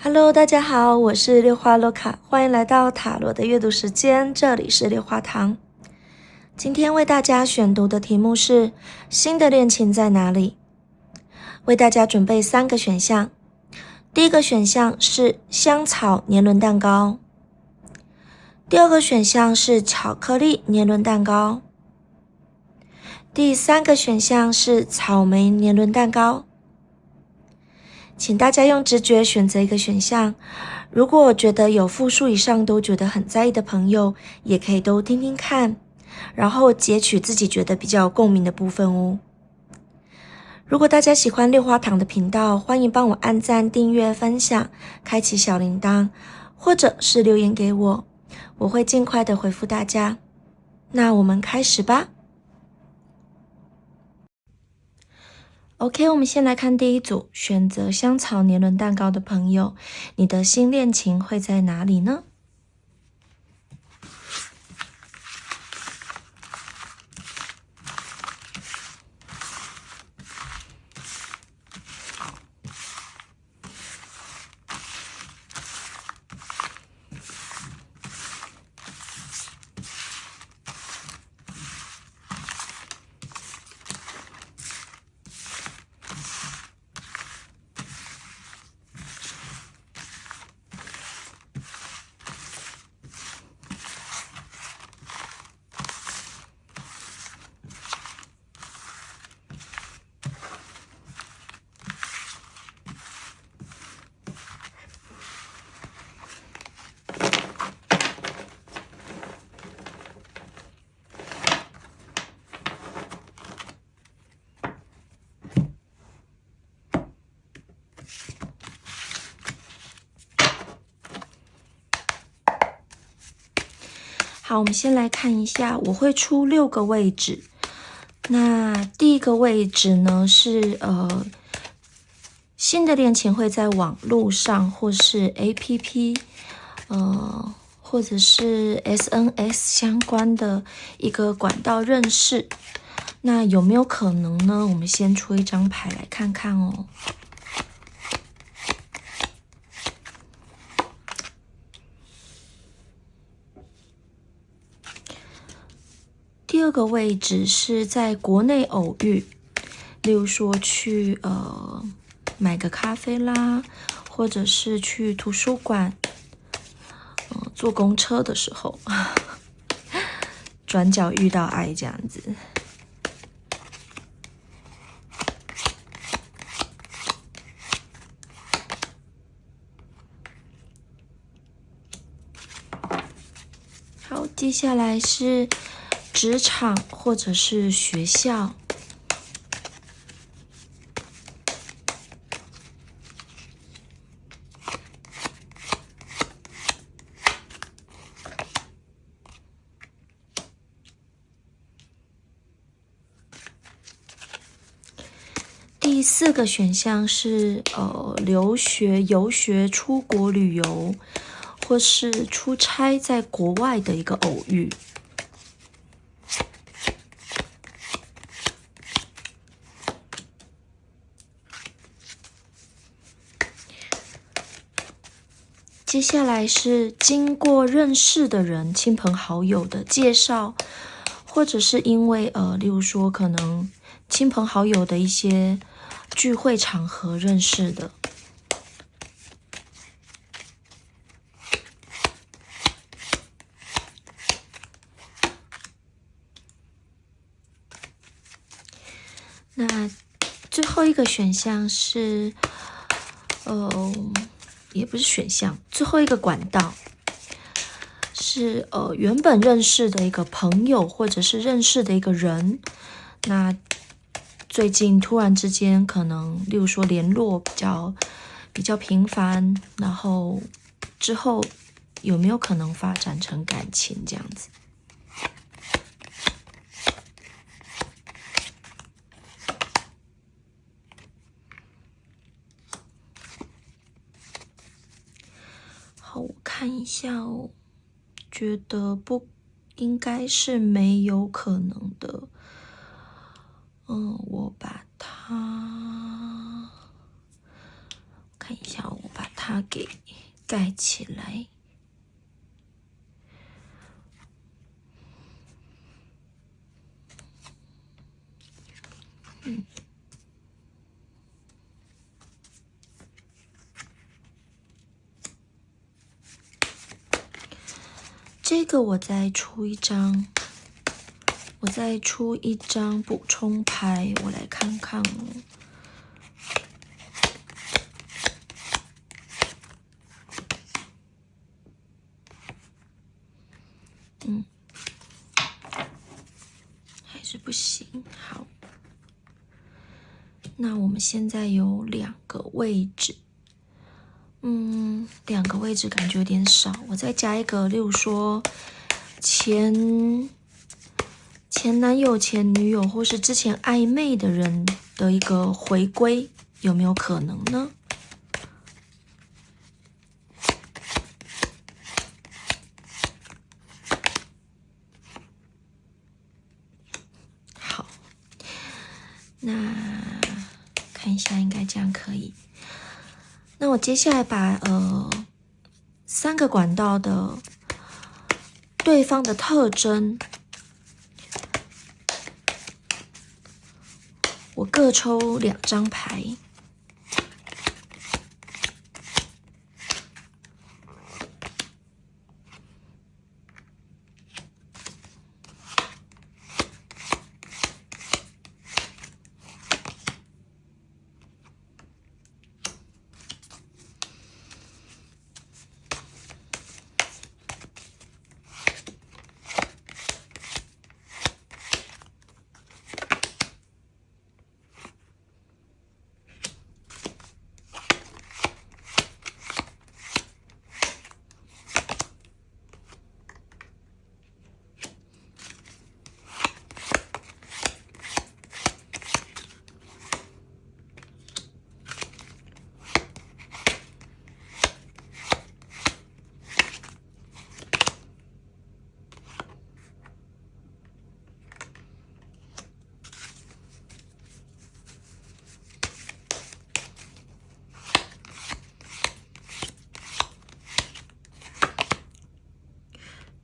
Hello，大家好，我是六花洛卡，欢迎来到塔罗的阅读时间，这里是六花堂。今天为大家选读的题目是新的恋情在哪里？为大家准备3个选项，第一个选项是香草年轮蛋糕，第二个选项是巧克力年轮蛋糕，第3个选项是草莓年轮蛋糕。请大家用直觉选择一个选项，如果觉得有复数以上都觉得很在意的朋友，也可以都听听看，然后截取自己觉得比较有共鸣的部分哦。如果大家喜欢六花堂的频道，欢迎帮我按赞、订阅、分享，开启小铃铛，或者是留言给我，我会尽快的回复大家。那我们开始吧。OK， 我们先来看第一组，选择香草年轮蛋糕的朋友，你的新恋情会在哪里呢？好，我们先来看一下，我会出6个位置。那第一个位置呢是新的恋情会在网络上或是 APP 或者是 SNS 相关的一个管道认识。那有没有可能呢？我们先出一张牌来看看哦。第二个位置是在国内偶遇，例如说去买个咖啡啦，或者是去图书馆，坐公车的时候，转角遇到爱这样子。好，接下来是职场或者是学校。第4个选项是留学、游学、出国旅游，或是出差在国外的一个偶遇。接下来是经过认识的人、亲朋好友的介绍，或者是因为例如说可能亲朋好友的一些聚会场合认识的。那最后一个选项是也不是选项，最后一个管道是原本认识的一个朋友，或者是认识的一个人，那最近突然之间可能例如说联络比较频繁，然后之后有没有可能发展成感情这样子。好，我看一下哦，觉得不应该是没有可能的。我把它看一下，我把它它给盖起来。这个我再出一张补充牌，我来看看哦。还是不行。好，那我们现在有2个位置。2个位置感觉有点少，我再加一个，例如说前男友、前女友，或是之前暧昧的人的一个回归，有没有可能呢？好，那看一下，应该这样可以。那我接下来把3个管道的对方的特征，我各抽2张牌。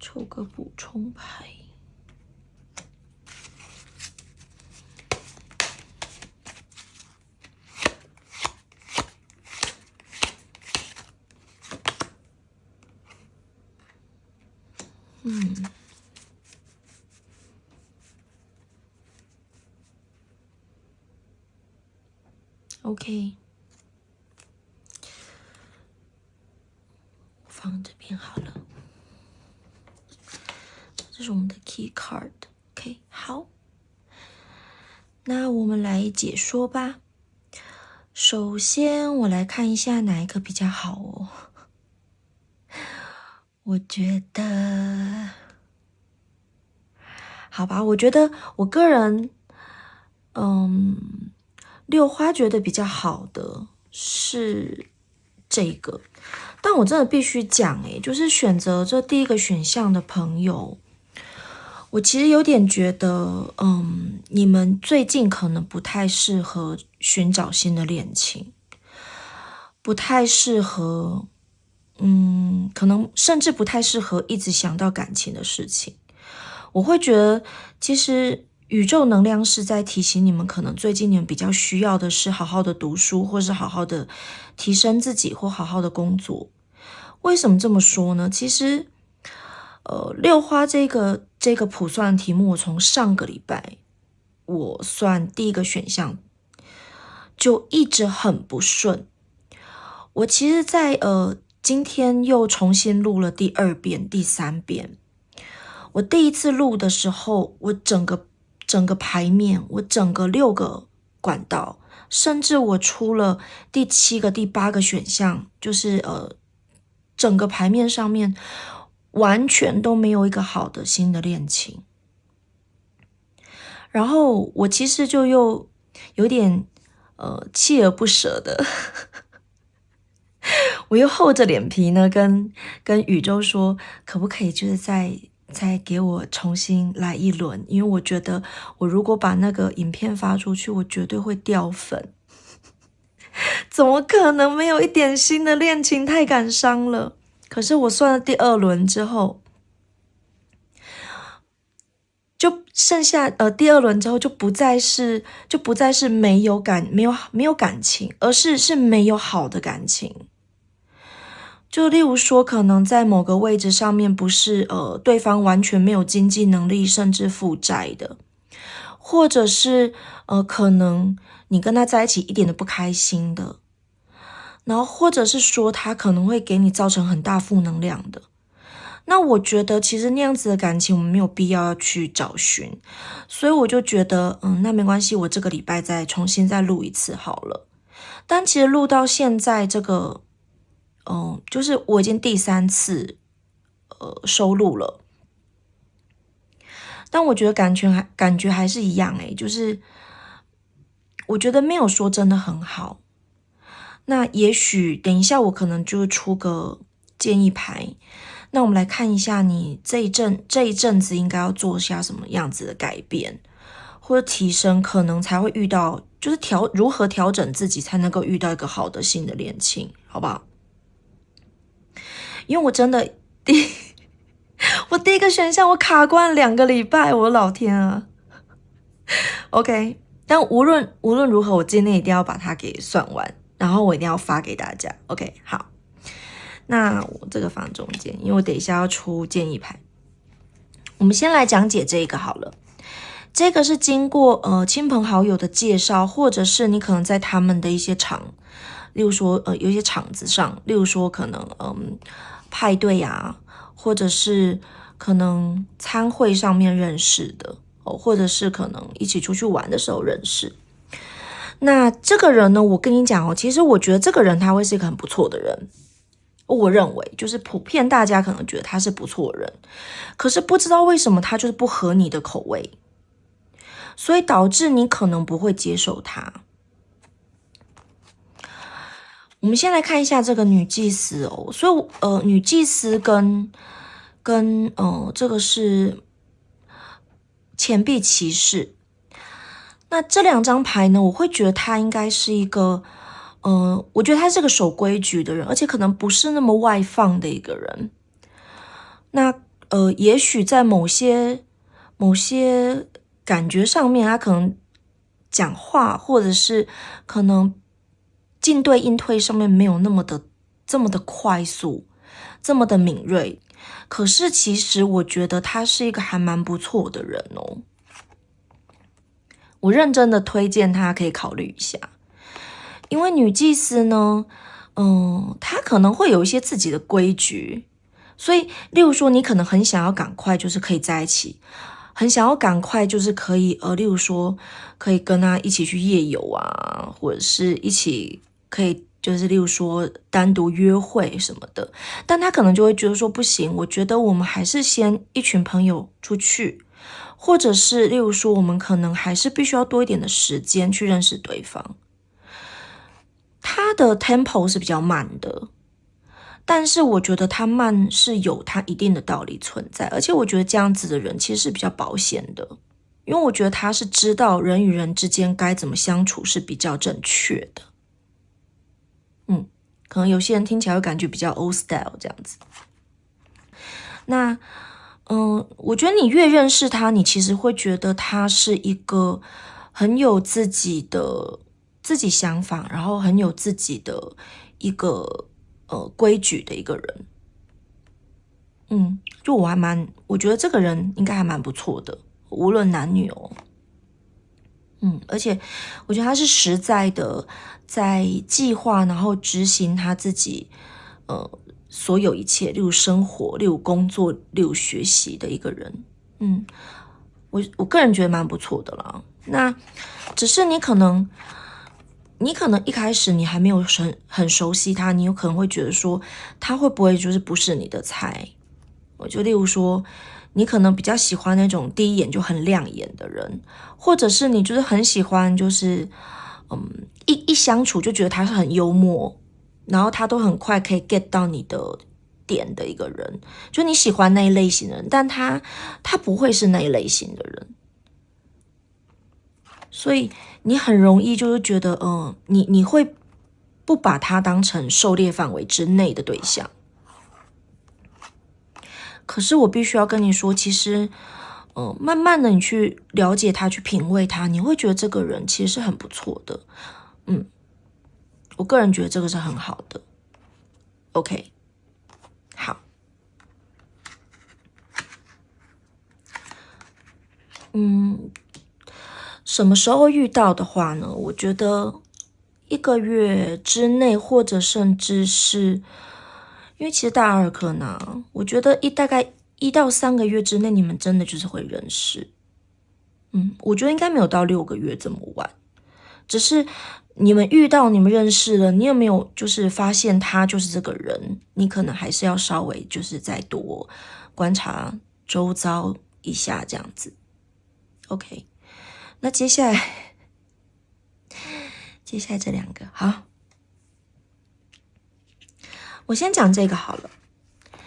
抽个补充牌。OK， 放这边好了。这是我们的 key card。OK， 好，那我们来解说吧。首先，我来看一下哪一个比较好哦。我觉得，好吧，我觉得我个人，6花觉得比较好的是这个，但我真的必须讲，就是选择这第一个选项的朋友，我其实有点觉得，你们最近可能不太适合寻找新的恋情，不太适合，可能甚至不太适合一直想到感情的事情。我会觉得，其实宇宙能量是在提醒你们，可能最近你们比较需要的是好好的读书，或是好好的提升自己，或好好的工作。为什么这么说呢？其实，6花这个卜算题目，我从上个礼拜我算第一个选项就一直很不顺。我其实在今天又重新录了第2遍、第3遍。我第一次录的时候，我整个牌面，我整个6个管道，甚至我出了第7个、第8个选项，就是整个牌面上面完全都没有一个好的新的恋情。然后我其实就又有点锲而不舍的我又厚着脸皮呢跟宇宙说，可不可以就是再给我重新来一轮，因为我觉得我如果把那个影片发出去，我绝对会掉粉。怎么可能没有一点新的恋情？太感伤了。可是我算了第2轮之后，就剩下第2轮之后就不再是没有感情，而是没有好的感情。就例如说，可能在某个位置上面不是对方完全没有经济能力，甚至负债的，或者是可能你跟他在一起一点都不开心的，然后或者是说他可能会给你造成很大负能量的。那我觉得其实那样子的感情我们没有必要要去找寻，所以我就觉得那没关系，我这个礼拜再重新再录一次好了。但其实录到现在这个就是我已经第3次收录了，但我觉得感觉还是一样就是我觉得没有说真的很好。那也许等一下我可能就出个建议牌，那我们来看一下你这一阵子应该要做下什么样子的改变或者提升，可能才会遇到就是如何调整自己才能够遇到一个好的新的恋情，好不好？因为我真的我第一个选项我卡关2个礼拜，我的老天啊。OK， 但无论如何，我今天一定要把它给算完，然后我一定要发给大家。OK， 好，那我这个放中间，因为我等一下要出建议牌。我们先来讲解这个好了。这个是经过亲朋好友的介绍，或者是你可能在他们的一些例如说有一些场子上，例如说可能派对啊，或者是可能餐会上面认识的或者是可能一起出去玩的时候认识。那这个人呢，我跟你讲其实我觉得这个人他会是一个很不错的人。我认为就是普遍大家可能觉得他是不错的人，可是不知道为什么他就是不合你的口味，所以导致你可能不会接受他。我们先来看一下这个女祭司所以女祭司跟这个是钱币骑士。那这2张牌呢，我会觉得他应该是一个我觉得他是个守规矩的人，而且可能不是那么外放的一个人。那也许在某些感觉上面，他可能讲话或者是可能进对应退上面没有这么的快速，这么的敏锐。可是其实我觉得他是一个还蛮不错的人我认真的推荐他可以考虑一下。因为女祭司呢她可能会有一些自己的规矩，所以例如说你可能很想要赶快就是可以在一起，很想要赶快就是可以例如说可以跟他一起去夜游啊，或者是一起可以就是例如说单独约会什么的。但他可能就会觉得说不行，我觉得我们还是先一群朋友出去，或者是例如说我们可能还是必须要多一点的时间去认识对方。他的 tempo 是比较慢的，但是我觉得他慢是有他一定的道理存在，而且我觉得这样子的人其实是比较保险的，因为我觉得他是知道人与人之间该怎么相处是比较正确的。可能有些人听起来会感觉比较 old style 这样子。那我觉得你越认识他，你其实会觉得他是一个很有自己想法，然后很有自己的一个规矩的一个人。就我觉得这个人应该还蛮不错的，无论男女而且我觉得他是实在的在计划然后执行他自己所有一切，例如生活，例如工作，例如学习的一个人。我个人觉得蛮不错的啦。那只是你可能一开始你还没有很熟悉他，你有可能会觉得说他会不会就是不是你的菜。我就例如说你可能比较喜欢那种第一眼就很亮眼的人，或者是你就是很喜欢就是一相处就觉得他是很幽默，然后他都很快可以 get 到你的点的一个人，就你喜欢那一类型的人，但他不会是那一类型的人，所以你很容易就是觉得你会不把他当成狩猎范围之内的对象。可是我必须要跟你说，其实慢慢的你去了解他，去品味他，你会觉得这个人其实是很不错的。我个人觉得这个是很好的。OK， 好。什么时候遇到的话呢？我觉得1个月之内，或者甚至是，因为其实大阿尔克呢，我觉得大概1到3个月之内，你们真的就是会认识。我觉得应该没有到6个月这么晚，只是你们遇到，你们认识了，你有没有就是发现他就是这个人？你可能还是要稍微就是再多观察周遭一下这样子。OK， 那接下来这2个，好，我先讲这个好了，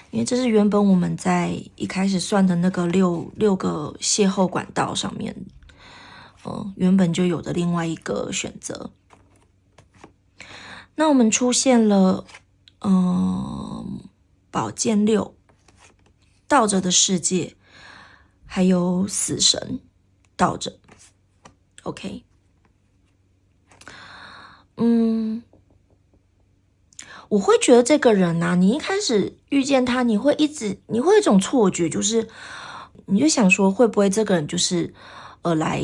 因为这是原本我们在一开始算的那个六个邂逅管道上面，原本就有的另外一个选择。那我们出现了，宝剑6、倒着的世界，还有死神倒着。OK， 我会觉得这个人啊，你一开始遇见他，你会有一种错觉，就是你就想说，会不会这个人就是来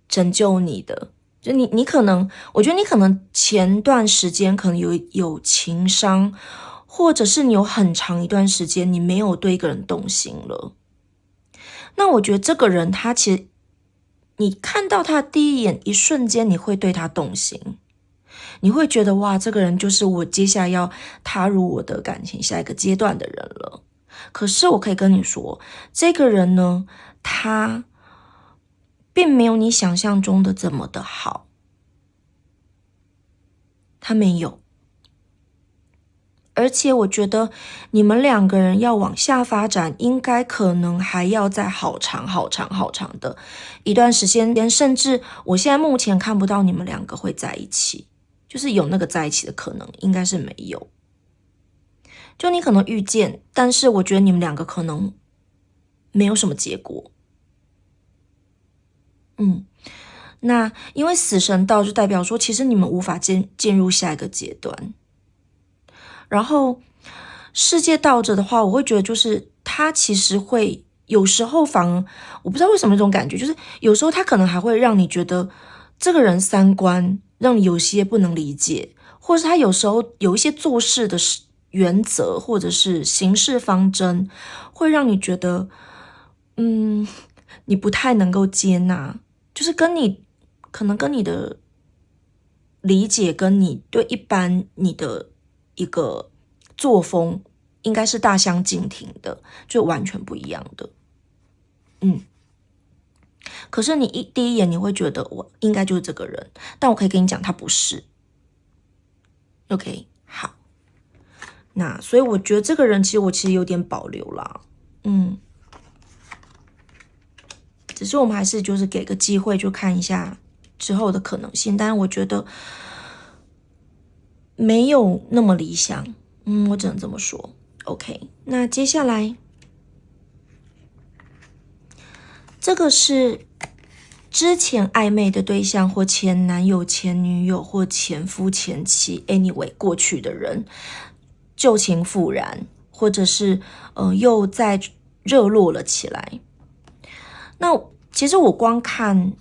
拯救你的？就你可能，我觉得你可能前段时间可能有情伤，或者是你有很长一段时间你没有对一个人动心了。那我觉得这个人他其实，你看到他的第一眼，一瞬间你会对他动心。你会觉得哇，这个人就是我接下来要踏入我的感情下一个阶段的人了。可是我可以跟你说，这个人呢，他并没有你想象中的这么的好，他没有。而且我觉得你们2个人要往下发展，应该可能还要在好长的一段时间，甚至我现在目前看不到你们2个会在一起。就是有那个在一起的可能，应该是没有。就你可能遇见，但是我觉得你们2个可能没有什么结果。那因为死神道就代表说，其实你们无法进入下一个阶段。然后世界倒着的话，我会觉得就是他其实会有时候反而，我不知道为什么这种感觉，就是有时候他可能还会让你觉得这个人三观让你有些不能理解，或是他有时候有一些做事的原则或者是行事方针，会让你觉得你不太能够接纳，就是可能跟你的理解跟你对一般你的一个作风应该是大相径庭的，就完全不一样的。可是你第一眼你会觉得我应该就是这个人，但我可以跟你讲他不是。OK， 好，那所以我觉得这个人其实有点保留啦，只是我们还是就是给个机会，就看一下之后的可能性，但是我觉得没有那么理想，我只能这么说。OK， 那接下来这个是之前暧昧的对象，或前男友、前女友，或前夫、前妻 ，anyway 过去的人，旧情复燃，或者是又再热络了起来。那其实我光看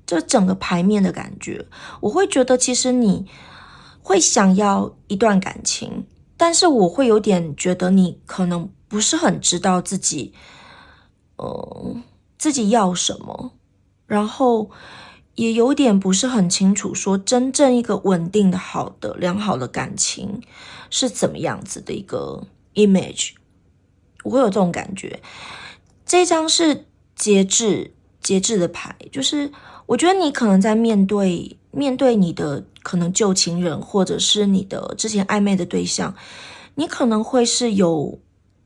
这整个牌面的感觉，我会觉得其实你会想要一段感情，但是我会有点觉得你可能不是很知道自己要什么，然后也有点不是很清楚说真正一个稳定的好的良好的感情是怎么样子的一个 image， 我会有这种感觉。这张是节制的牌，就是我觉得你可能在面对你的可能旧情人，或者是你的之前暧昧的对象，你可能会是有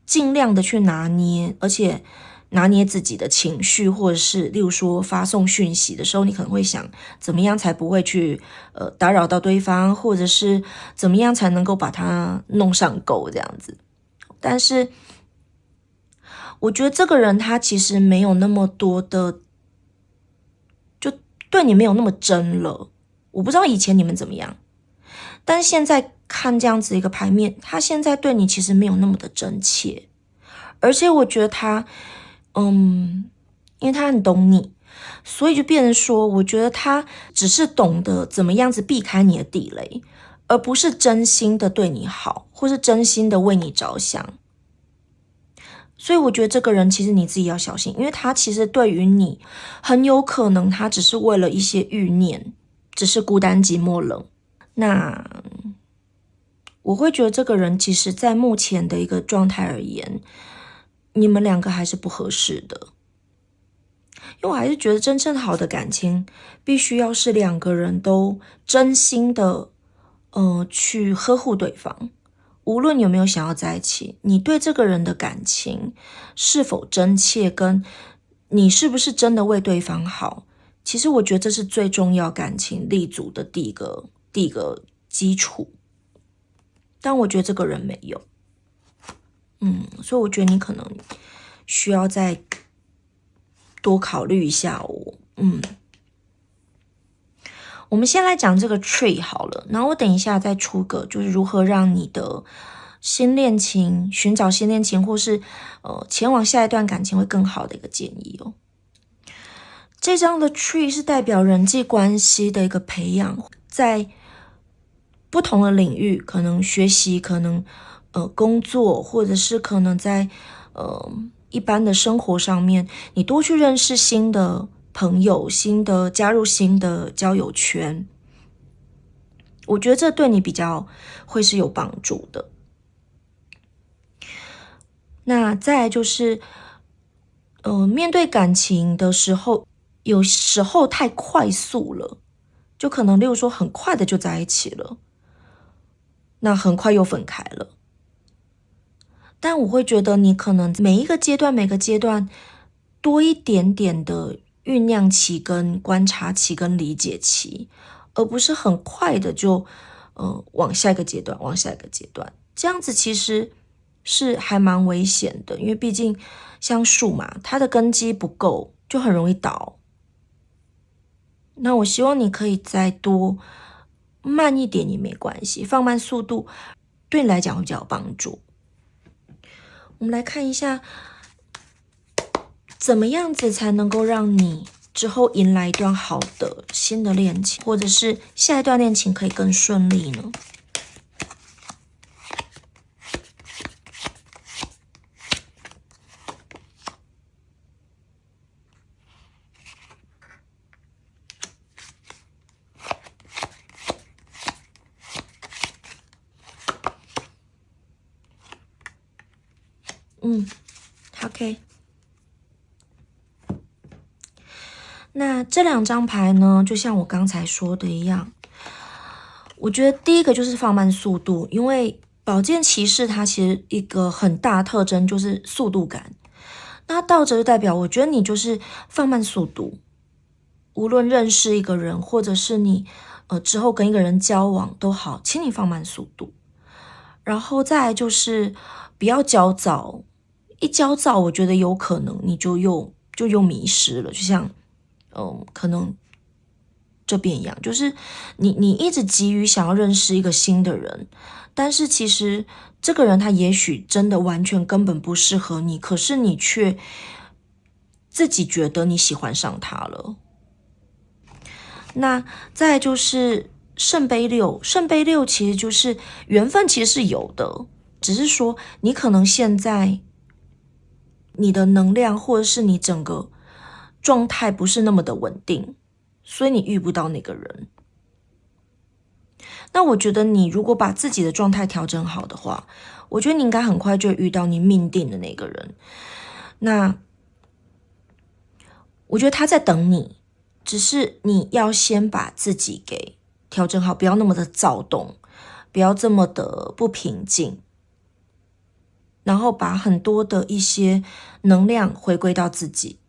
尽量的去拿捏，而且拿捏自己的情绪，或者是例如说发送讯息的时候，你可能会想怎么样才不会去打扰到对方，或者是怎么样才能够把他弄上钩这样子。但是我觉得这个人他其实没有那么多的，就对你没有那么真了。我不知道以前你们怎么样，但是现在看这样子一个牌面，他现在对你其实没有那么的真切，而且我觉得他因为他很懂你，所以就变成说，我觉得他只是懂得怎么样子避开你的地雷，而不是真心的对你好，或是真心的为你着想。所以我觉得这个人其实你自己要小心，因为他其实对于你很有可能他只是为了一些欲念，只是孤单寂寞冷。那我会觉得这个人其实在目前的一个状态而言，你们两个还是不合适的。因为我还是觉得真正好的感情必须要是两个人都真心的去呵护对方。无论有没有想要在一起，你对这个人的感情是否真切，跟你是不是真的为对方好，其实我觉得这是最重要感情立足的第一个基础。但我觉得这个人没有，所以我觉得你可能需要再多考虑一下哦。我们先来讲这个 tree 好了，然后我等一下再出个就是如何让你的新恋情寻找新恋情，或是前往下一段感情会更好的一个建议哦。这张的 tree 是代表人际关系的一个培养，在不同的领域，可能学习，可能工作，或者是可能在一般的生活上面，你多去认识新的朋友，加入新的交友圈，我觉得这对你比较会是有帮助的。那再来就是面对感情的时候，有时候太快速了，就可能例如说很快的就在一起了，那很快又分开了。但我会觉得你可能每个阶段多一点点的酝酿期跟观察期跟理解期，而不是很快的就往下一个阶段，这样子其实是还蛮危险的，因为毕竟像树嘛，它的根基不够，就很容易倒。那我希望你可以再多慢一点也没关系，放慢速度对你来讲会比较有帮助。我们来看一下，怎么样子才能够让你之后迎来一段好的新的恋情，或者是下一段恋情可以更顺利呢？OK。那这两张牌呢，就像我刚才说的一样，我觉得第一个就是放慢速度，因为宝剑骑士它其实一个很大特征就是速度感。那倒着就代表，我觉得你就是放慢速度，无论认识一个人，或者是你之后跟一个人交往都好，请你放慢速度。然后再来就是不要焦躁，一焦躁，我觉得有可能你就又迷失了，就像可能这边一样，就是你一直急于想要认识一个新的人，但是其实这个人他也许真的完全根本不适合你，可是你却自己觉得你喜欢上他了。那再来就是圣杯六其实就是缘分其实是有的，只是说你可能现在你的能量或者是你整个状态不是那么的稳定，所以你遇不到那个人。那我觉得你如果把自己的状态调整好的话，我觉得你应该很快就会遇到你命定的那个人。那我觉得他在等你，只是你要先把自己给调整好，不要那么的躁动，不要这么的不平静。然后把很多的一些能量回归到自己。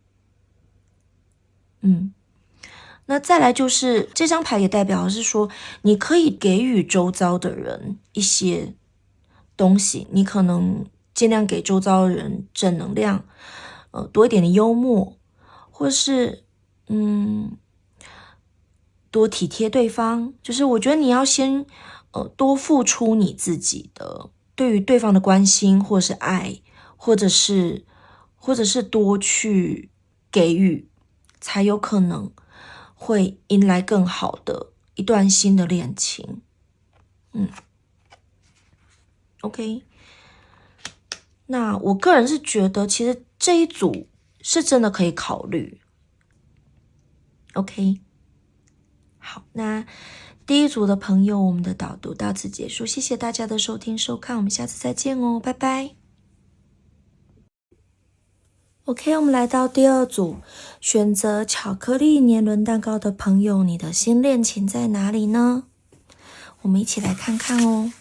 那再来就是这张牌也代表的是说，你可以给予周遭的人一些东西，你可能尽量给周遭的人正能量，多一点的幽默，或是多体贴对方。就是我觉得你要先多付出你自己的对于对方的关心，或是爱，或者是多去给予，才有可能会迎来更好的一段新的恋情。OK， 那我个人是觉得其实这一组是真的可以考虑。OK， 好，那第一组的朋友，我们的导读到此结束，谢谢大家的收听收看，我们下次再见哦，拜拜。OK， 我们来到第二组，选择巧克力年轮蛋糕的朋友，你的新恋情在哪里呢？我们一起来看看哦。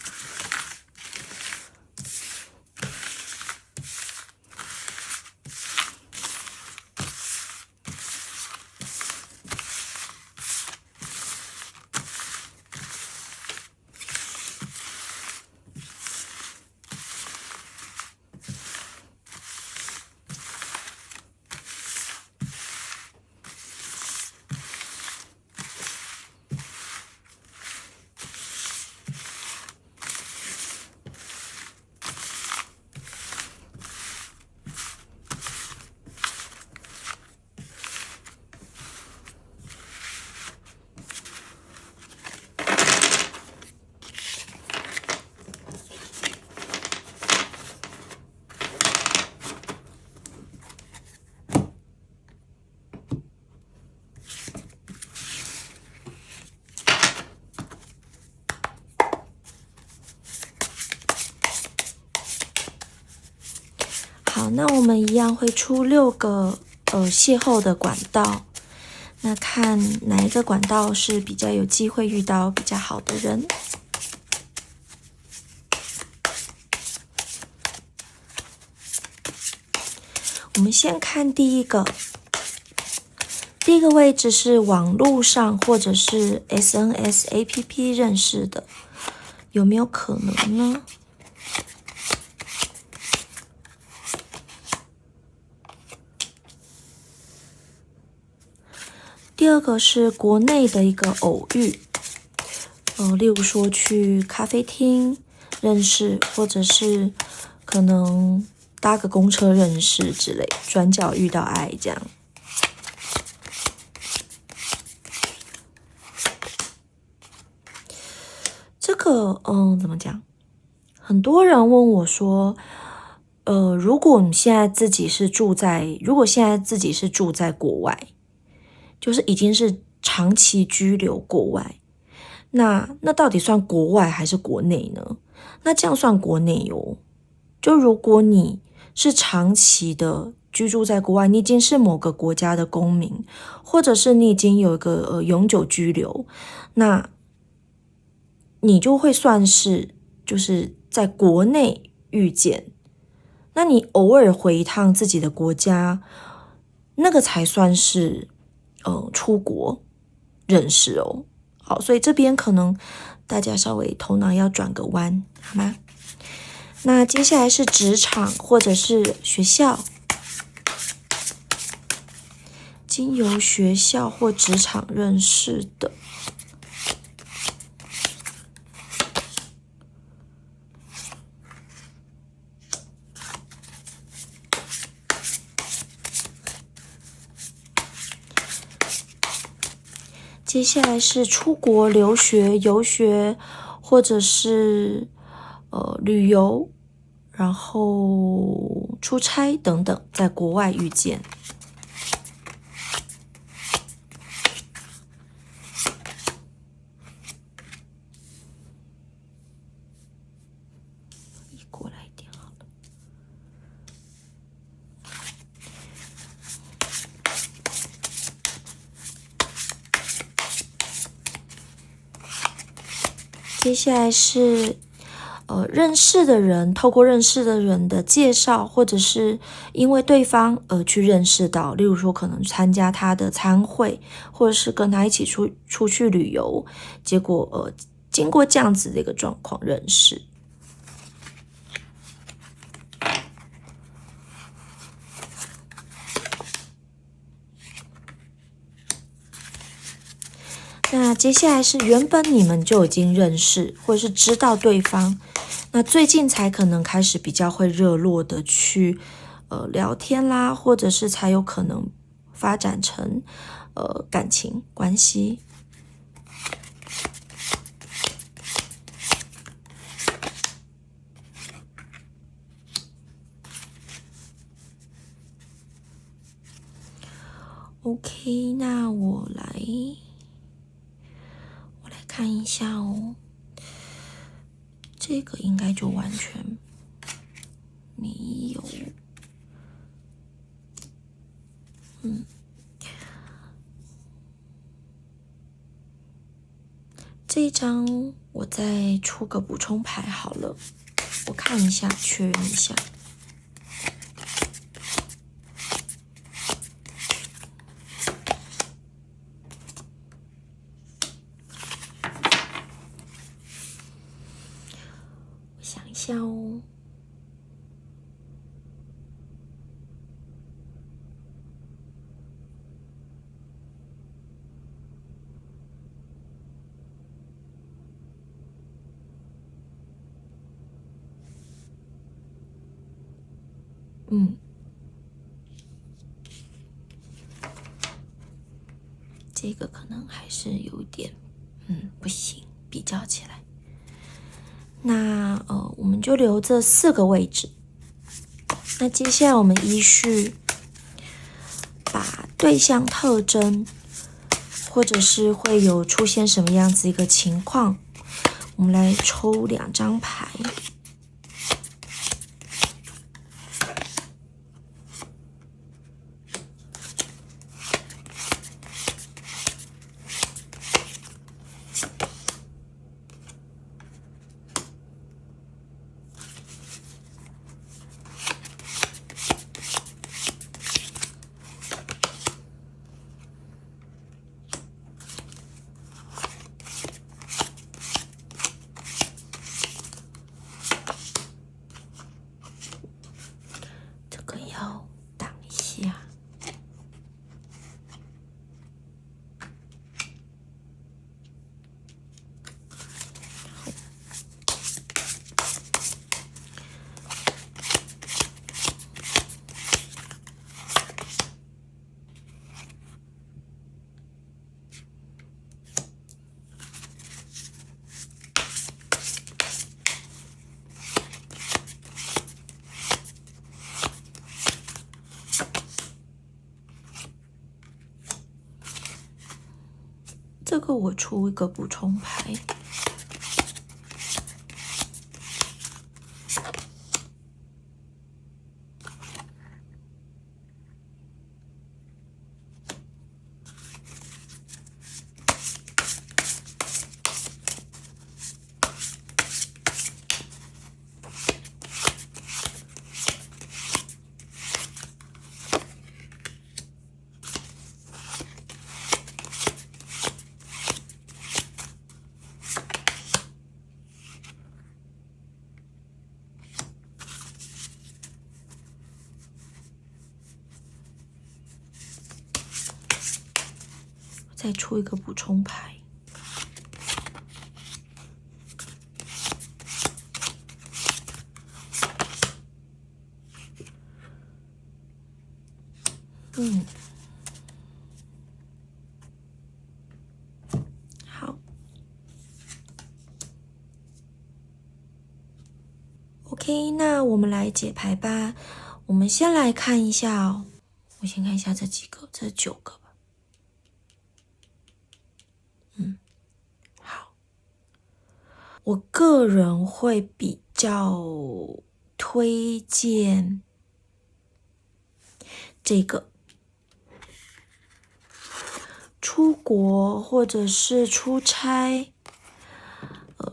好，那我们一样会出6个邂逅的管道，那看哪一个管道是比较有机会遇到比较好的人。我们先看第一个位置是网络上或者是 SNS APP 认识的，有没有可能呢？第二个是国内的一个偶遇，例如说去咖啡厅认识，或者是可能搭个公车认识之类，转角遇到爱这样。这个怎么讲？很多人问我说，如果你现在自己是住在国外，就是已经是长期居留国外，那到底算国外还是国内呢？那这样算国内哦。就如果你是长期的居住在国外，你已经是某个国家的公民，或者是你已经有一个永久居留，那你就会算是就是在国内遇见。那你偶尔回一趟自己的国家，那个才算是出国认识哦。好，所以这边可能大家稍微头脑要转个弯，好吗？那接下来是职场或者是学校，经由学校或职场认识的。接下来是出国留学、游学，或者是旅游，然后出差等等，在国外遇见。移过来一点好了。接下来是认识的人，透过认识的人的介绍，或者是因为对方而去认识到，例如说可能参加他的餐会，或者是跟他一起出去旅游，结果经过这样子的一个状况认识。那接下来是原本你们就已经认识，或者是知道对方，那最近才可能开始比较会热络的去聊天啦，或者是才有可能发展成感情关系。OK， 那我来看一下哦，这个应该就完全没有。这一张我再出个补充牌好了，我看一下，确认一下。我想一下哦。这个可能还是有点，不行，比较起来。那我们就留这4个位置。那接下来我们依序把对象特征，或者是会有出现什么样子一个情况，我们来抽2张牌。这个我出一个补充牌。再出一个补充牌。好。OK， 那我们来解牌吧。我们先来看一下哦，我先看一下这几个，这是9个吧。好。我个人会比较推荐这个出国或者是出差、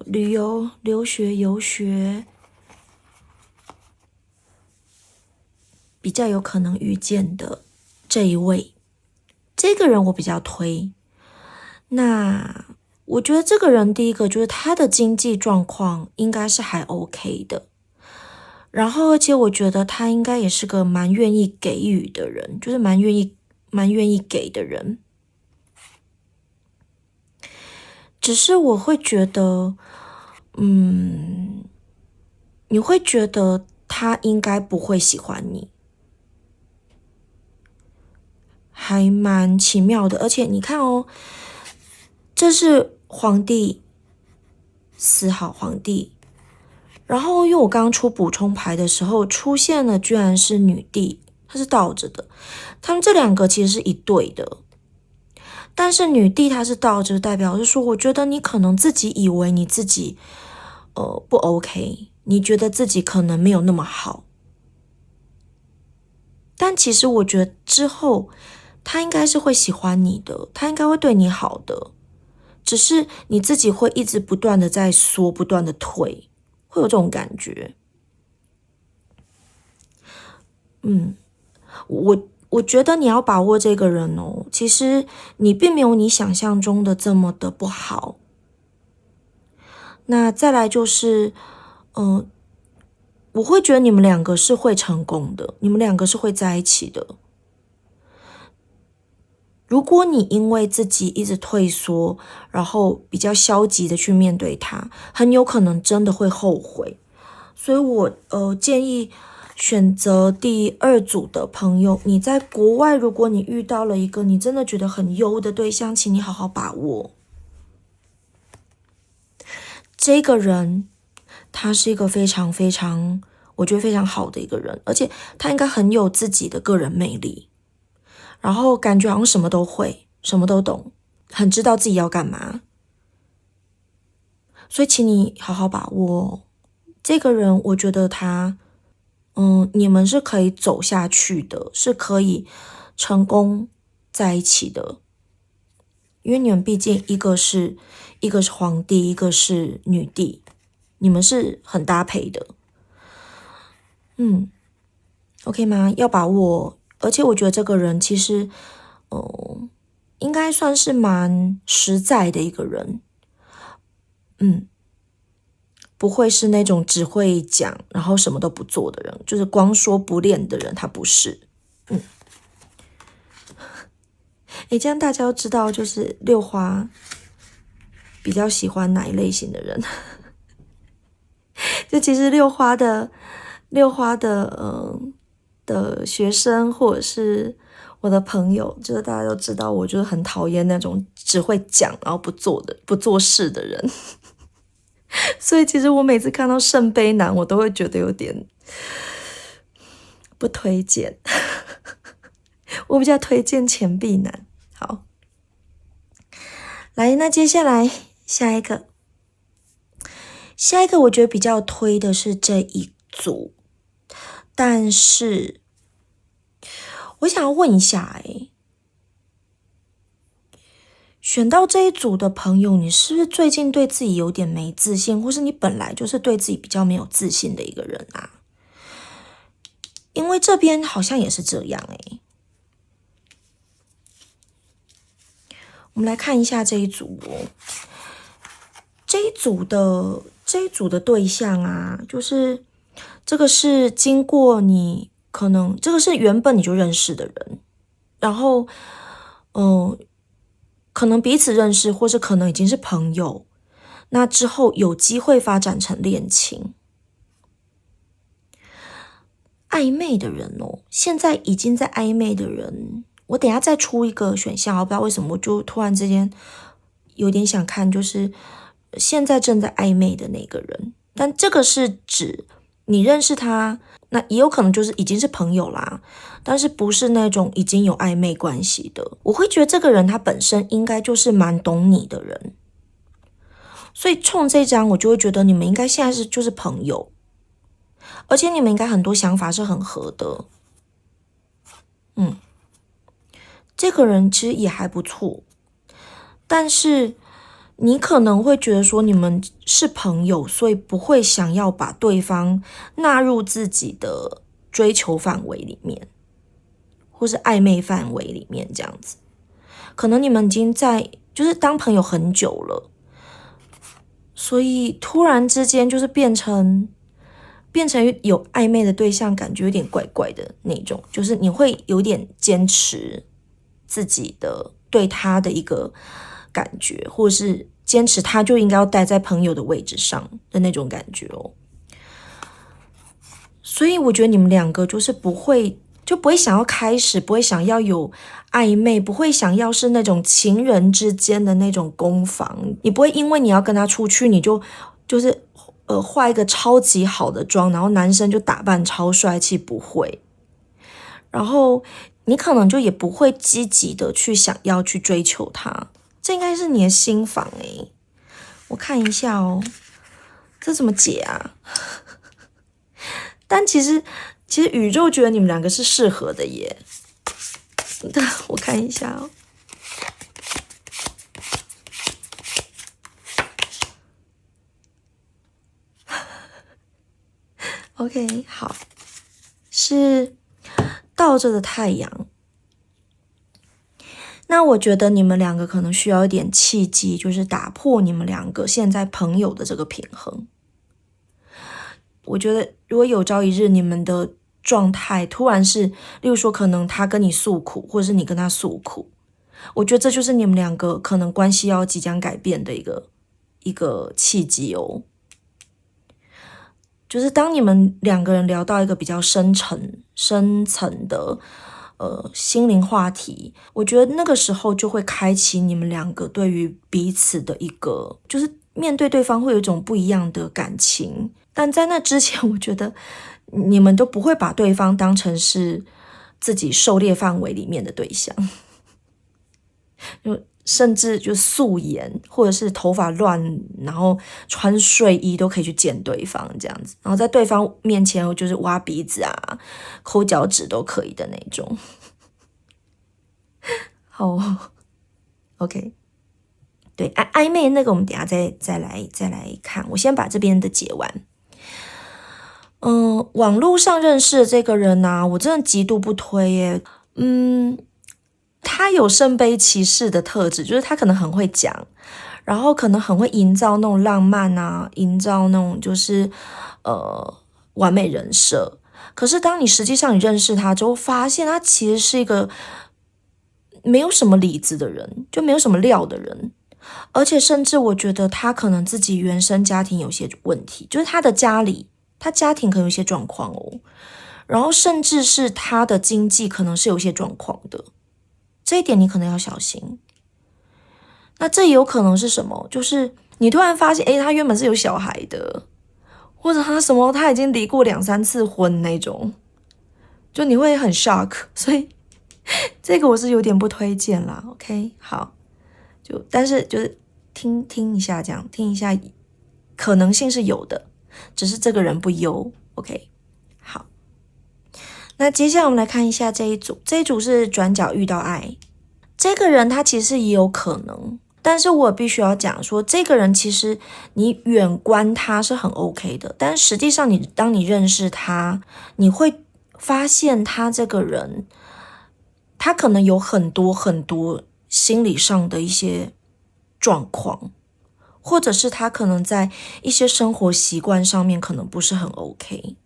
旅游、留学、游学比较有可能遇见的这一位，这个人我比较推。那我觉得这个人第一个就是他的经济状况应该是还 OK 的，然后而且我觉得他应该也是个蛮愿意给予的人，就是蛮愿意给的人。只是我会觉得，你会觉得他应该不会喜欢你，还蛮奇妙的。而且你看哦，这是皇帝4号皇帝，然后因为我刚刚出补充牌的时候出现了，居然是女帝，她是倒着的。他们这两个其实是一对的，但是女帝她是倒着，代表是说，我觉得你可能自己以为你自己不 OK， 你觉得自己可能没有那么好，但其实我觉得之后他应该是会喜欢你的，他应该会对你好的，只是你自己会一直不断的在缩，不断的退，会有这种感觉。我觉得你要把握这个人哦，其实你并没有你想象中的这么的不好。那再来就是，我会觉得你们两个是会成功的，你们两个是会在一起的。如果你因为自己一直退缩，然后比较消极的去面对他，很有可能真的会后悔。所以我建议选择第2组的朋友，你在国外，如果你遇到了一个你真的觉得很优的对象，请你好好把握。这个人他是一个非常非常，我觉得非常好的一个人，而且他应该很有自己的个人魅力，然后感觉好像什么都会，什么都懂，很知道自己要干嘛。所以请你好好把握这个人，我觉得他你们是可以走下去的，是可以成功在一起的。因为你们毕竟一个是皇帝，一个是女帝，你们是很搭配的。OK 吗？要把握。而且我觉得这个人其实应该算是蛮实在的一个人。不会是那种只会讲然后什么都不做的人，就是光说不练的人，他不是。这样大家都知道就是六花比较喜欢哪一类型的人。就其实六花的学生或者是我的朋友，就是大家都知道我就是很讨厌那种只会讲然后不做事的人。所以其实我每次看到圣杯男，我都会觉得有点不推荐。我比较推荐钱币男。好，来，那接下来下一个我觉得比较推的是这一组，但是我想要问一下选到这一组的朋友，你是不是最近对自己有点没自信，或是你本来就是对自己比较没有自信的一个人啊？因为这边好像也是这样我们来看一下这一组这一组的对象啊，就是这个是经过你可能这个是原本你就认识的人，然后可能彼此认识，或是可能已经是朋友，那之后有机会发展成恋情。暧昧的人现在已经在暧昧的人，我等一下再出一个选项，我不知道为什么我就突然之间有点想看，就是现在正在暧昧的那个人，但这个是指你认识他，那也有可能就是已经是朋友啦，但是不是那种已经有暧昧关系的。我会觉得这个人他本身应该就是蛮懂你的人，所以冲这张我就会觉得你们应该现在就是朋友，而且你们应该很多想法是很合的。这个人其实也还不错，但是你可能会觉得说你们是朋友，所以不会想要把对方纳入自己的追求范围里面，或是暧昧范围里面这样子。可能你们已经就是当朋友很久了，所以突然之间就是变成有暧昧的对象，感觉有点怪怪的那种，就是你会有点坚持自己的对他的一个感觉，或者是坚持他就应该要待在朋友的位置上的那种感觉哦。所以我觉得你们两个就是不会想要开始，不会想要有暧昧，不会想要是那种情人之间的那种攻防。你不会因为你要跟他出去，你就是化一个超级好的妆，然后男生就打扮超帅气，不会。然后你可能就也不会积极的去想要去追求他，这应该是你的心防诶。我看一下哦，这怎么解啊？但其实宇宙觉得你们两个是适合的耶。我看一下哦。OK， 好，是倒着的太阳。那我觉得你们两个可能需要一点契机，就是打破你们两个现在朋友的这个平衡。我觉得如果有朝一日你们的状态突然是，例如说可能他跟你诉苦，或者是你跟他诉苦，我觉得这就是你们两个可能关系要即将改变的一个契机哦。就是当你们两个人聊到一个比较深层的心灵话题，我觉得那个时候就会开启你们两个对于彼此的一个，就是面对对方会有一种不一样的感情。但在那之前，我觉得你们都不会把对方当成是自己狩猎范围里面的对象，甚至就素颜或者是头发乱，然后穿睡衣都可以去见对方这样子，然后在对方面前就是挖鼻子啊、抠脚趾都可以的那种。好，OK， 对，暧昧那个我们等一下再来看，我先把这边的解完。网络上认识的这个人啊，我真的极度不推耶。他有圣杯骑士的特质，就是他可能很会讲，然后可能很会营造那种浪漫啊，营造那种就是完美人设。可是当你实际上你认识他之后，发现他其实是一个没有什么里子的人，就没有什么料的人。而且甚至我觉得他可能自己原生家庭有些问题，就是他家庭可能有些状况哦，然后甚至是他的经济可能是有些状况的，这一点你可能要小心。那这也有可能是什么？就是你突然发现，他原本是有小孩的，或者他已经离过2、3次婚那种，就你会很 shock， 所以这个我是有点不推荐啦。OK， 好，但是就是听一下，这样听一下，可能性是有的，只是这个人不优。OK， 好，那接下来我们来看一下这一组是转角遇到爱。这个人他其实也有可能，但是我必须要讲说，这个人其实你远观他是很 OK 的，但实际上当你认识他，你会发现他这个人，他可能有很多心理上的一些状况，或者是他可能在一些生活习惯上面可能不是很 OK。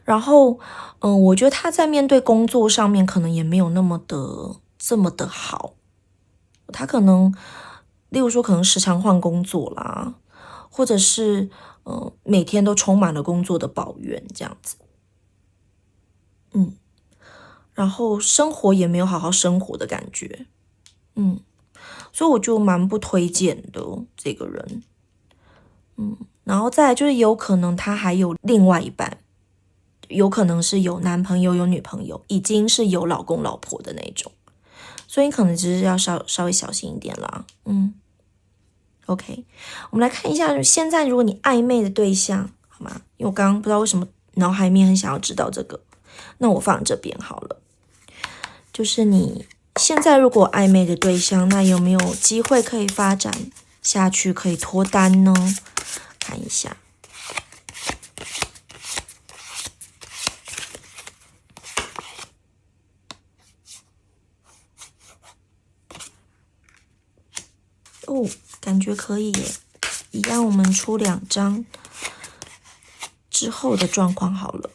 然后我觉得他在面对工作上面可能也没有这么的好，他可能例如说可能时常换工作啦，或者是每天都充满了工作的抱怨这样子。然后生活也没有好好生活的感觉。所以我就蛮不推荐的这个人。然后再来就是有可能他还有另外一半，有可能是有男朋友有女朋友，已经是有老公老婆的那种，所以你可能只是要稍微小心一点啦。OK， 我们来看一下现在如果你暧昧的对象，好吗？因为我刚刚不知道为什么脑海里面很想要知道这个，那我放这边好了。就是你现在如果暧昧的对象，那有没有机会可以发展下去，可以脱单呢？看一下。感觉可以耶。一样，我们出2张之后的状况好了，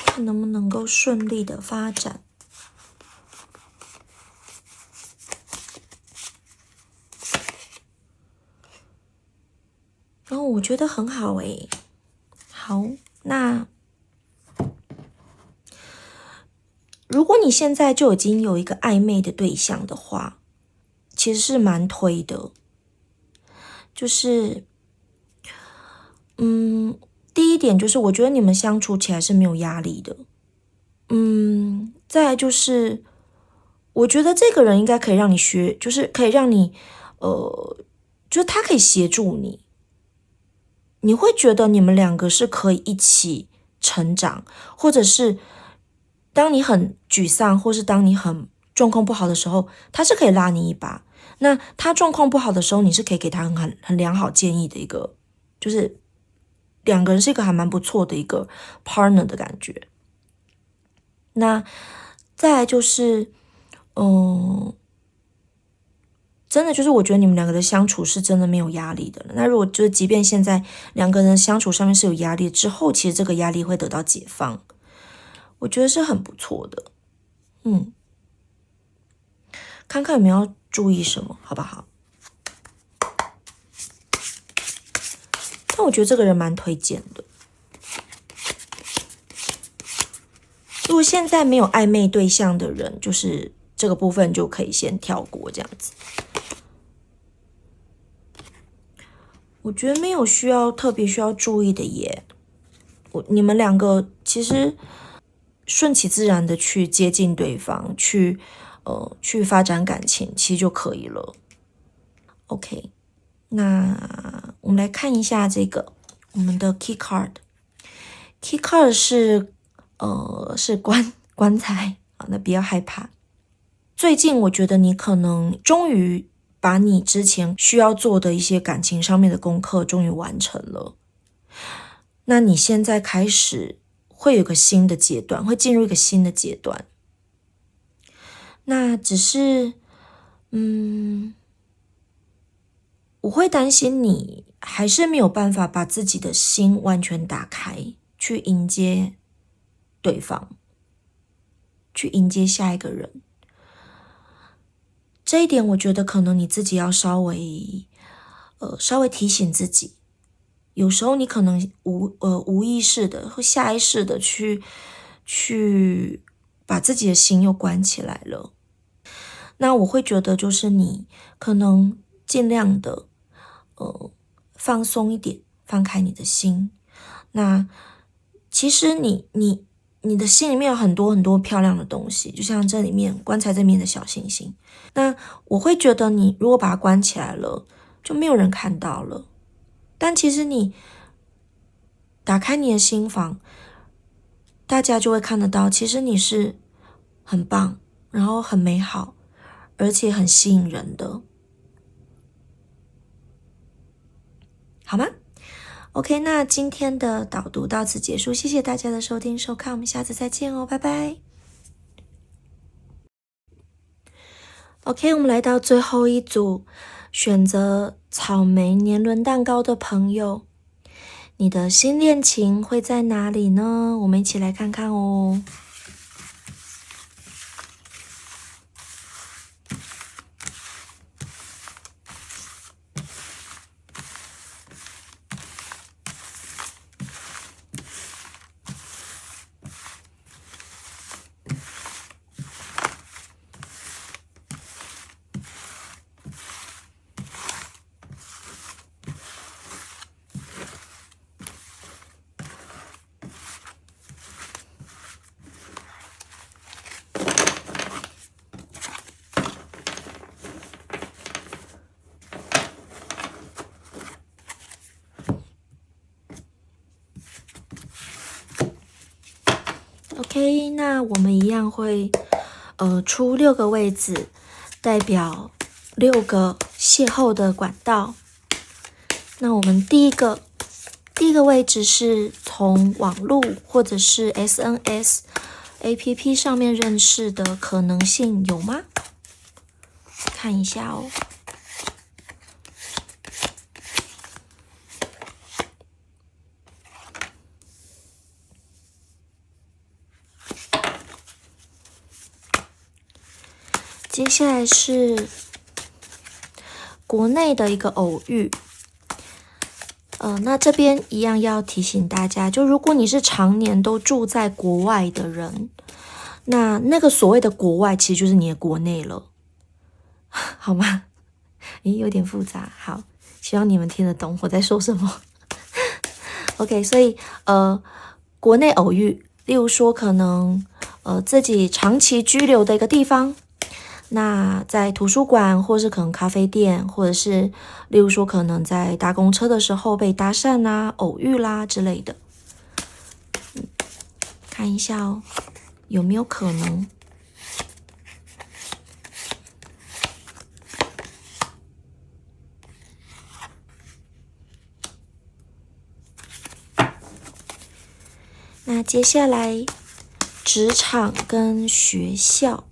看能不能够顺利的发展。然后我觉得很好诶。好，那如果你现在就已经有一个暧昧的对象的话，其实是蛮推的。就是第一点就是我觉得你们相处起来是没有压力的。再来就是我觉得这个人应该可以让你学，就是可以让你就是他可以协助你，你会觉得你们2个是可以一起成长，或者是当你很沮丧，或是当你很状况不好的时候，他是可以拉你一把。那他状况不好的时候，你是可以给他很良好建议的一个，就是2个人是一个还蛮不错的一个 partner 的感觉。那再来就是真的就是我觉得你们2个的相处是真的没有压力的。那如果就是即便现在2个人相处上面是有压力，之后其实这个压力会得到解放，我觉得是很不错的。看看有没有要注意什么好不好？但我觉得这个人蛮推荐的。如果现在没有暧昧对象的人，就是这个部分就可以先跳过这样子。我觉得没有特别需要注意的耶。你们2个其实顺其自然的去接近对方，去发展感情，其实就可以了。OK， 那我们来看一下这个我们的 key card。key card 是棺材啊，那不要害怕。最近我觉得你可能终于把你之前需要做的一些感情上面的功课终于完成了。那你现在开始会有个新的阶段，会进入一个新的阶段。那只是我会担心你还是没有办法把自己的心完全打开，去迎接对方，去迎接下一个人。这一点我觉得可能你自己要稍微提醒自己。有时候你可能无意识的或下意识的去把自己的心又关起来了。那我会觉得就是你可能尽量的放松一点，放开你的心。那其实你的心里面有很多很多漂亮的东西，就像这里面棺材这面的小星星。那我会觉得你如果把它关起来了，就没有人看到了。但其实你打开你的心房，大家就会看得到，其实你是很棒，然后很美好，而且很吸引人的，好吗？ OK， 那今天的导读到此结束，谢谢大家的收听收看，我们下次再见哦，拜拜。OK， 我们来到最后一组，选择草莓年轮蛋糕的朋友，你的新恋情会在哪里呢？我们一起来看看哦。OK， 那我们一样会出6个位置，代表6个邂逅的管道。那我们第一个位置是从网络或者是 SNS APP 上面认识的可能性有吗？看一下哦。接下来是国内的一个偶遇。那这边一样要提醒大家，就如果你是常年都住在国外的人，那个所谓的国外其实就是你的国内了，好吗？有点复杂，好，希望你们听得懂我在说什么。OK， 所以国内偶遇，例如说可能自己长期居留的一个地方，那在图书馆，或是可能咖啡店，或者是例如说可能在搭公车的时候被搭讪啦、偶遇啦之类的。看一下哦，有没有可能？那接下来，职场跟学校。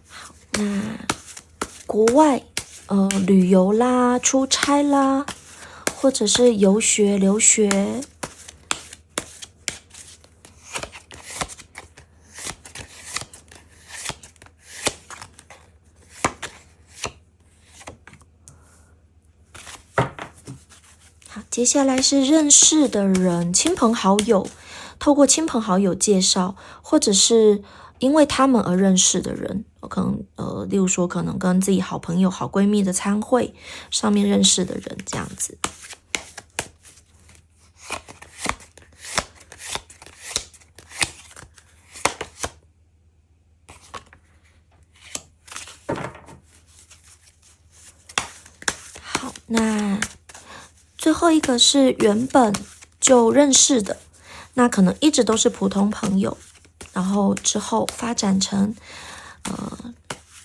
好，那国外，旅游啦、出差啦，或者是游学、留学。接下来是认识的人，亲朋好友，透过亲朋好友介绍，或者是因为他们而认识的人，可能例如说可能跟自己好朋友、好闺蜜的餐会上面认识的人，这样子。好，那最后一个是原本就认识的，那可能一直都是普通朋友，然后之后发展成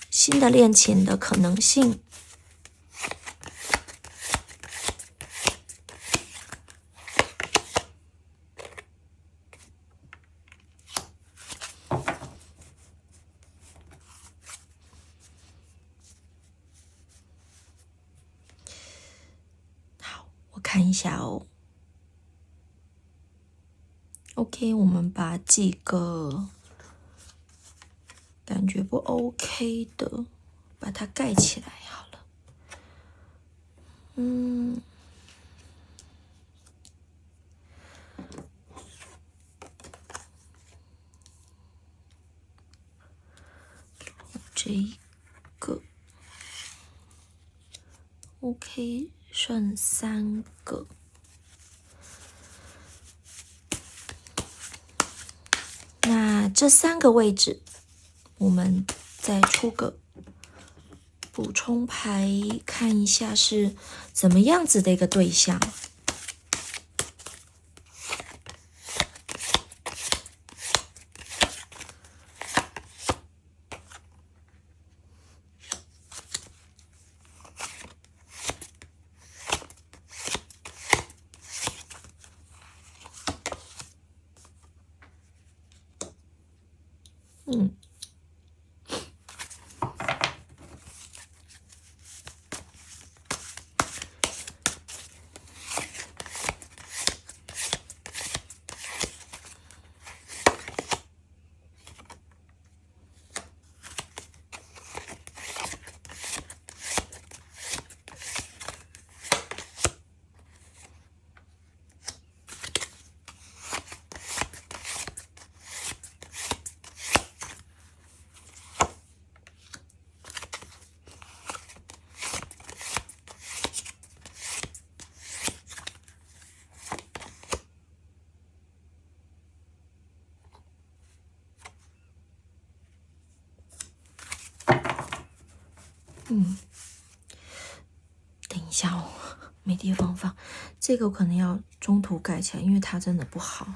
新的恋情的可能性。好，我看一下哦。OK， 我们把几个感觉不 OK 的，把它盖起来好了。这一个 OK， 剩3个。那这3个位置，我们再出个补充牌，看一下是怎么样子的一个对象。等一下哦，没地方放，这个我可能要中途盖起来，因为它真的不好。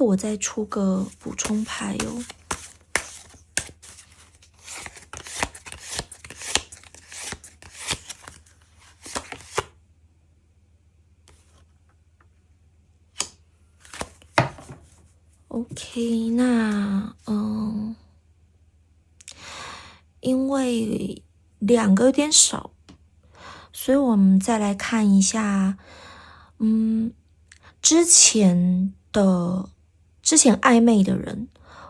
个我再出个补充牌哦。OK， 那因为2个有点少，所以我们再来看一下，之前暧昧的人，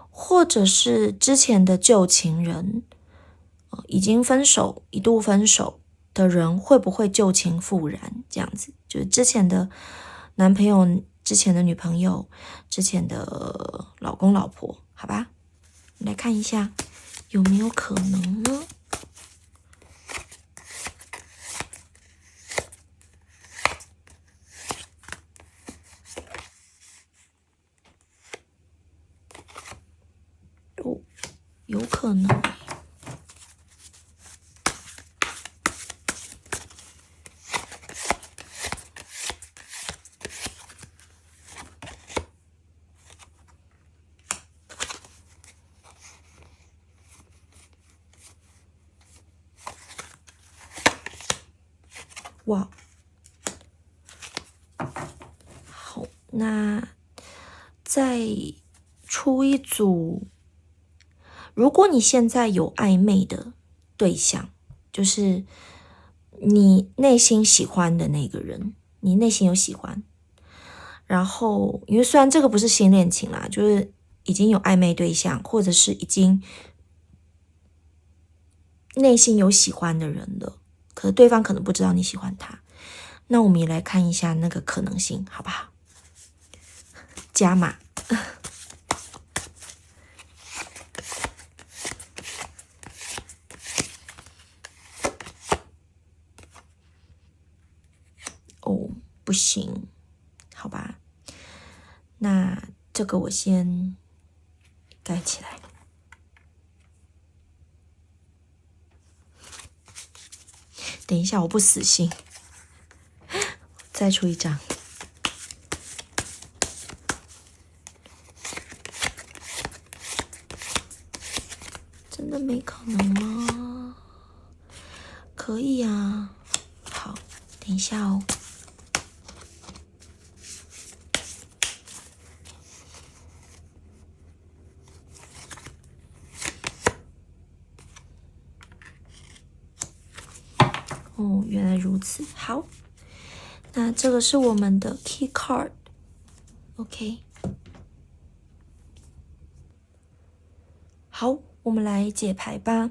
或者是之前的旧情人，已经分手、一度分手的人，会不会旧情复燃？这样子，就是之前的男朋友、之前的女朋友、之前的老公、老婆，好吧？来看一下有没有可能呢？有可能。哇，好，那再出一组。如果你现在有暧昧的对象，就是你内心喜欢的那个人，你内心有喜欢，然后因为虽然这个不是新恋情啦，就是已经有暧昧对象，或者是已经内心有喜欢的人了，可是对方可能不知道你喜欢他，那我们也来看一下那个可能性，好不好？加码。哦，不行，好吧，那这个我先盖起来。等一下，我不死心，再出一张。真的没可能吗？可以啊。好，等一下哦。哦，原来如此。好，那这个是我们的 key card。OK。好，我们来解牌吧。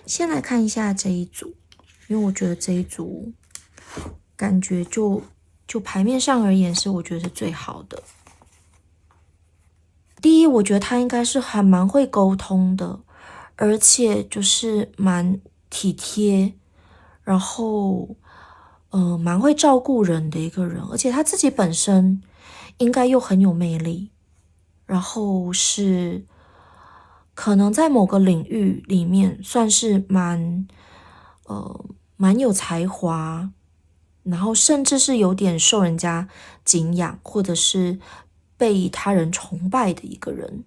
先来看一下这一组，因为我觉得这一组感觉就牌面上而言是我觉得是最好的。第一，我觉得他应该是还蛮会沟通的，而且就是蛮体贴，然后蛮会照顾人的一个人，而且他自己本身应该又很有魅力，然后是可能在某个领域里面算是蛮有才华，然后甚至是有点受人家敬仰，或者是被他人崇拜的一个人。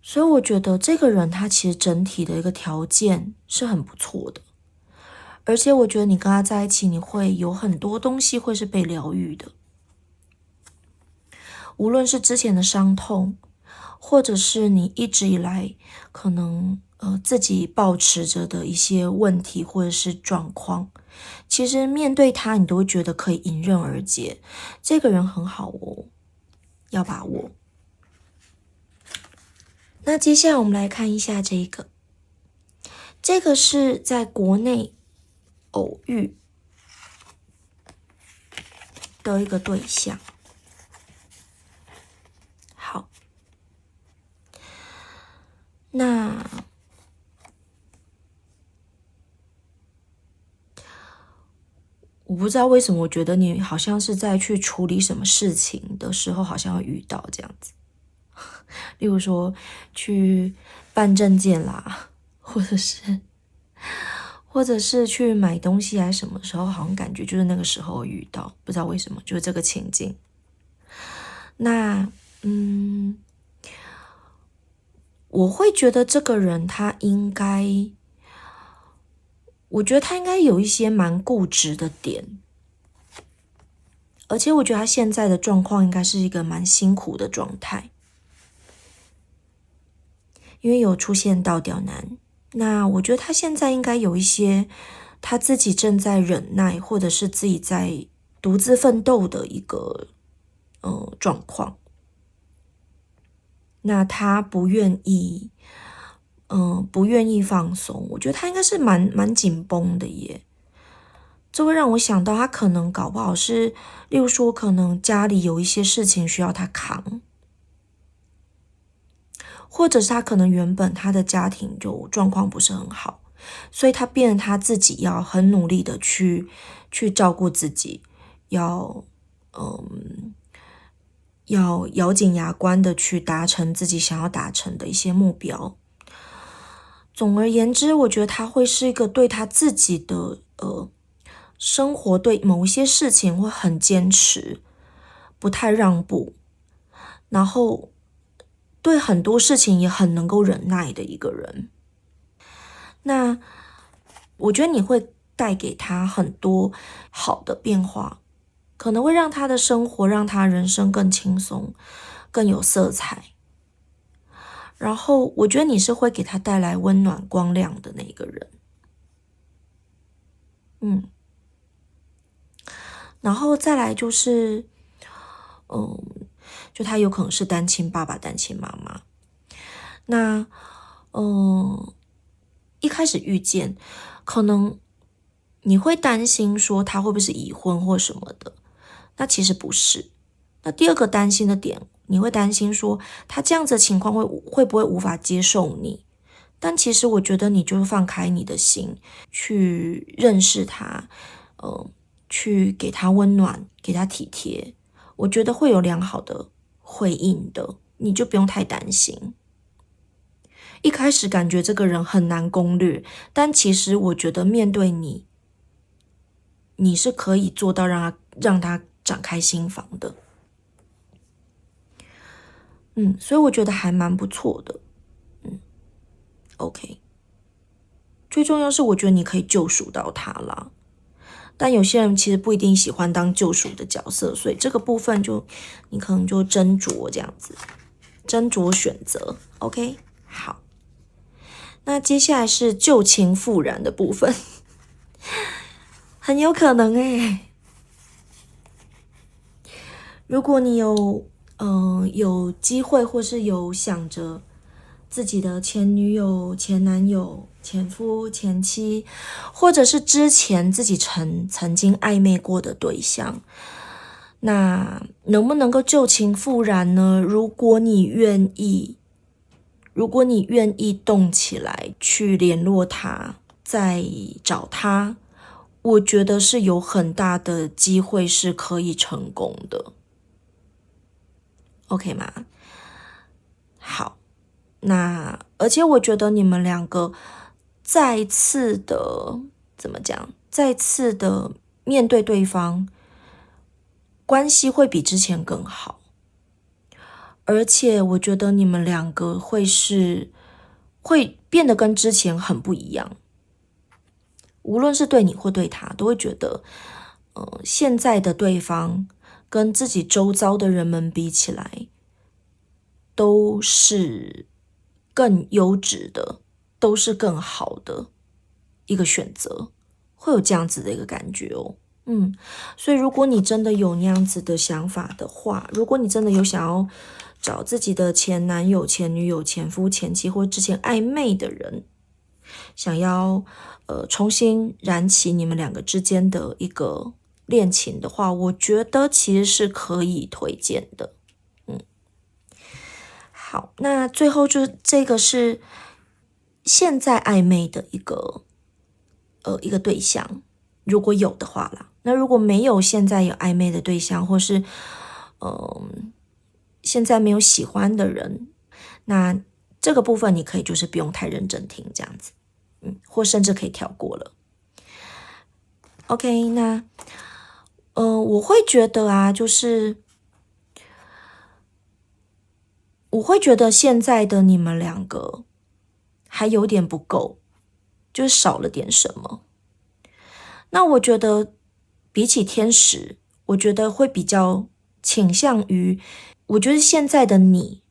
所以我觉得这个人他其实整体的一个条件是很不错的，而且我觉得你跟他在一起，你会有很多东西会是被疗愈的，无论是之前的伤痛，或者是你一直以来可能自己抱持着的一些问题或者是状况，其实面对他你都会觉得可以迎刃而解。这个人很好哦，要把握。那接下来我们来看一下这个是在国内偶遇的一个对象。好，那我不知道为什么，我觉得你好像是在去处理什么事情的时候，好像会遇到这样子。例如说去办证件啦，或者是去买东西还是什么时候，好像感觉就是那个时候遇到，不知道为什么，就是这个情境。那我会觉得这个人他应该，我觉得他应该有一些蛮固执的点，而且我觉得他现在的状况应该是一个蛮辛苦的状态，因为有出现倒吊男。那我觉得他现在应该有一些他自己正在忍耐，或者是自己在独自奋斗的一个状况。那他不愿意放松，我觉得他应该是蛮紧绷的耶。这会让我想到他可能搞不好是，例如说可能家里有一些事情需要他扛，或者是他可能原本他的家庭就状况不是很好，所以他变成他自己要很努力的去照顾自己，要咬紧牙关的去达成自己想要达成的一些目标。总而言之，我觉得他会是一个对他自己的生活，对某一些事情会很坚持，不太让步，然后对很多事情也很能够忍耐的一个人。那我觉得你会带给他很多好的变化，可能会让他的生活，让他人生更轻松，更有色彩。然后我觉得你是会给他带来温暖光亮的那个人。然后再来就是就他有可能是单亲爸爸单亲妈妈。那一开始遇见可能你会担心说他会不会是已婚或什么的，那其实不是。那第二个担心的点，你会担心说他这样子的情况会不会无法接受你，但其实我觉得你就放开你的心去认识他，去给他温暖，给他体贴，我觉得会有良好的回应的，你就不用太担心。一开始感觉这个人很难攻略，但其实我觉得面对你，你是可以做到让他展开心房的。所以我觉得还蛮不错的。OK。最重要是我觉得你可以救赎到他啦。但有些人其实不一定喜欢当救赎的角色，所以这个部分你可能就斟酌这样子，斟酌选择。OK， 好。那接下来是旧情复燃的部分，很有可能如果你有机会，或是有想着自己的前女友、前男友、前夫、前妻，或者是之前自己曾经暧昧过的对象，那能不能够旧情复燃呢？如果你愿意动起来去联络他，再找他，我觉得是有很大的机会是可以成功的。OK 吗？好，那而且我觉得你们两个再次的面对对方，关系会比之前更好。而且我觉得你们两个会变得跟之前很不一样，无论是对你或对他，都会觉得现在的对方跟自己周遭的人们比起来，都是更优质的，都是更好的一个选择，会有这样子的一个感觉哦。所以如果你真的有那样子的想法的话，如果你真的有想要找自己的前男友、前女友、前夫、前妻或之前暧昧的人，想要重新燃起你们两个之间的一个恋情的话，我觉得其实是可以推荐的。好，那最后就是这个是现在暧昧的一个对象，如果有的话啦。那如果没有现在有暧昧的对象，或是现在没有喜欢的人，那这个部分你可以就是不用太认真听这样子，或甚至可以跳过了。OK， 那我会觉得啊，就是我会觉得现在的你们两个还有点不够，就是少了点什么。那我觉得比起天使，我觉得会比较倾向于，我觉得现在的你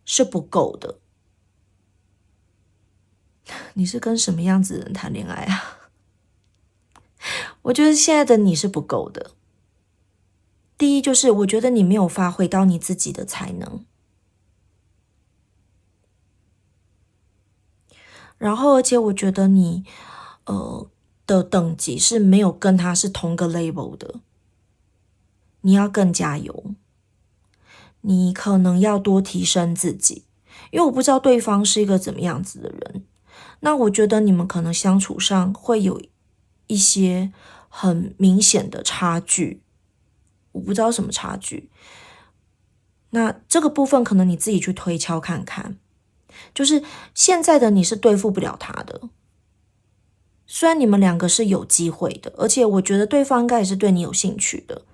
是不够的。你是跟什么样子的人谈恋爱啊？我觉得现在的你是不够的。第一就是我觉得你没有发挥到你自己的才能，然后而且我觉得你的等级是没有跟他是同个 level 的，你要更加油，你可能要多提升自己，因为我不知道对方是一个怎么样子的人，那我觉得你们可能相处上会有一些很明显的差距，我不知道什么差距，那这个部分可能你自己去推敲看看，就是现在的你是对付不了他的，虽然你们两个是有机会的，而且我觉得对方应该也是对你有兴趣的，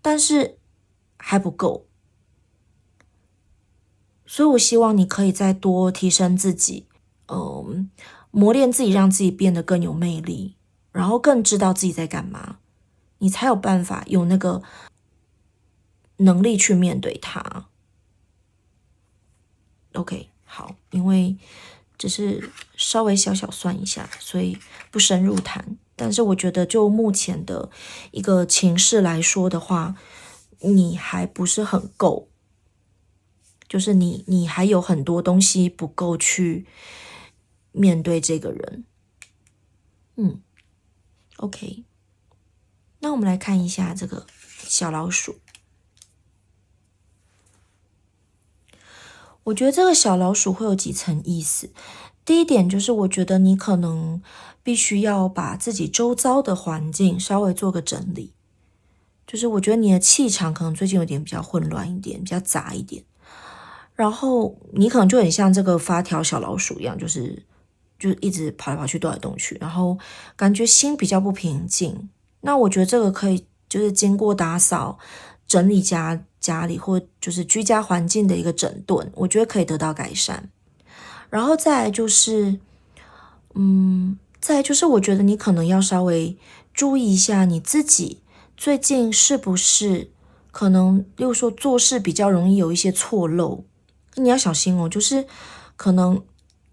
但是还不够，所以我希望你可以再多提升自己，磨练自己，让自己变得更有魅力，然后更知道自己在干嘛，你才有办法有那个能力去面对它。OK， 好，因为只是稍微小小算一下，所以不深入谈。但是我觉得就目前的一个情势来说的话，你还不是很够，就是你还有很多东西不够去面对这个人。OK， 那我们来看一下这个小老鼠。我觉得这个小老鼠会有几层意思。第一点就是我觉得你可能必须要把自己周遭的环境稍微做个整理，就是我觉得你的气场可能最近有点比较混乱一点，比较杂一点，然后你可能就很像这个发条小老鼠一样，就是一直跑来跑去，动来动去，然后感觉心比较不平静。那我觉得这个可以就是经过打扫整理家里或就是居家环境的一个整顿，我觉得可以得到改善。然后再来就是，再来就是我觉得你可能要稍微注意一下你自己最近是不是可能，例如说做事比较容易有一些错漏，你要小心哦。就是可能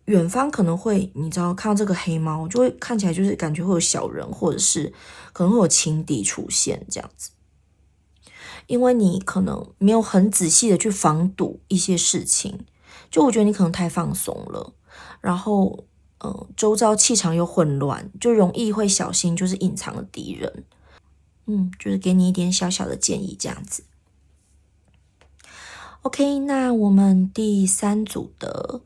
远方可能会，你知道看到这个黑猫，就会看起来就是感觉会有小人，或者是可能会有情敌出现这样子。因为你可能没有很仔细的去防堵一些事情，就我觉得你可能太放松了，然后周遭气场又混乱，就容易会小心就是隐藏的敌人。就是给你一点小小的建议这样子。OK， 那我们第三组的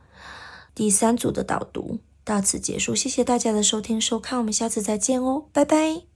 导读到此结束，谢谢大家的收听收看，我们下次再见哦，拜拜。